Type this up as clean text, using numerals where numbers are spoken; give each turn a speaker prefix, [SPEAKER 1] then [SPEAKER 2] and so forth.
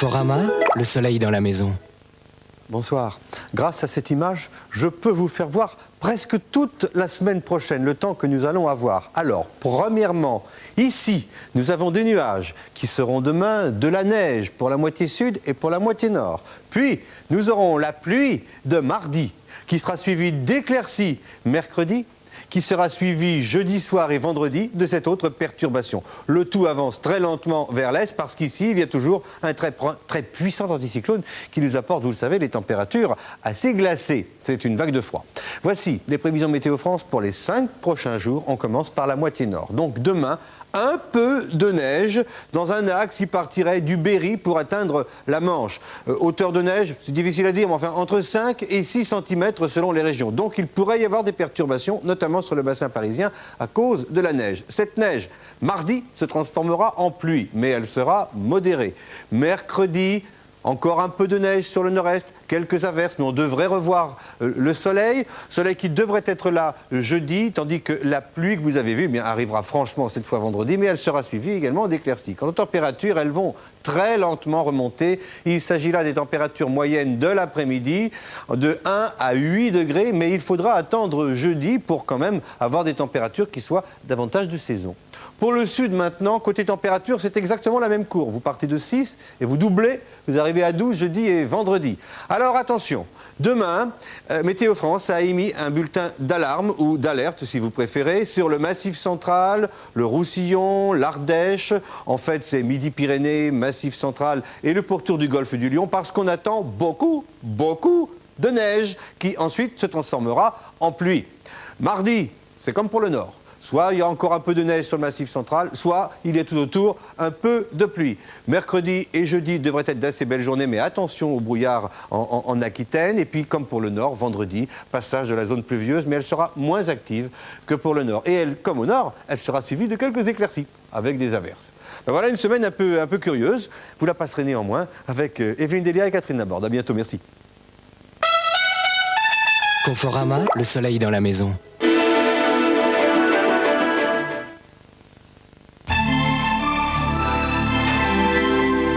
[SPEAKER 1] Conforama, le soleil dans la maison.
[SPEAKER 2] Bonsoir. Grâce à cette image, je peux vous faire voir presque toute la semaine prochaine, le temps que nous allons avoir. Alors, premièrement, ici, nous avons des nuages qui seront demain de la neige pour la moitié sud et pour la moitié nord. Puis, nous aurons la pluie de mardi, qui sera suivie d'éclaircies mercredi, qui sera suivi jeudi soir et vendredi de cette autre perturbation. Le tout avance très lentement vers l'est parce qu'ici, il y a toujours un très puissant anticyclone qui nous apporte, vous le savez, des températures assez glacées. C'est une vague de froid. Voici les prévisions Météo France pour les 5 prochains jours. On commence par la moitié nord. Donc demain, un peu de neige dans un axe qui partirait du Berry pour atteindre la Manche. Hauteur de neige, c'est difficile à dire, mais enfin entre 5 et 6 cm selon les régions. Donc il pourrait y avoir des perturbations, notamment sur le bassin parisien, à cause de la neige. Cette neige, mardi, se transformera en pluie, mais elle sera modérée. Mercredi, encore un peu de neige sur le nord-est, quelques averses, mais on devrait revoir le soleil qui devrait être là jeudi, tandis que la pluie que vous avez vue arrivera franchement cette fois vendredi, mais elle sera suivie également d'éclaircies. Quant aux températures, elles vont très lentement remonter. Il s'agit là des températures moyennes de l'après-midi, de 1 à 8 degrés, mais il faudra attendre jeudi pour quand même avoir des températures qui soient davantage de saison. Pour le sud maintenant, côté température, c'est exactement la même courbe. Vous partez de 6 et vous doublez, vous arrivez à 12 jeudi et vendredi. Alors attention, demain, Météo France a émis un bulletin d'alarme ou d'alerte, si vous préférez, sur le Massif central, le Roussillon, l'Ardèche. En fait, c'est Midi-Pyrénées, Massif central et le pourtour du golfe du Lion, parce qu'on attend beaucoup de neige qui ensuite se transformera en pluie. Mardi, c'est comme pour le nord. Soit il y a encore un peu de neige sur le Massif central, soit il y a tout autour un peu de pluie. Mercredi et jeudi devraient être d'assez belles journées, mais attention au brouillard en Aquitaine. Et puis, comme pour le nord, vendredi, passage de la zone pluvieuse, mais elle sera moins active que pour le nord. Et elle, comme au nord, elle sera suivie de quelques éclaircies, avec des averses. Ben voilà une semaine un peu curieuse. Vous la passerez néanmoins avec Evelyne Delia et Catherine Laborde. À bientôt, merci.
[SPEAKER 1] Conforama, le soleil dans la maison.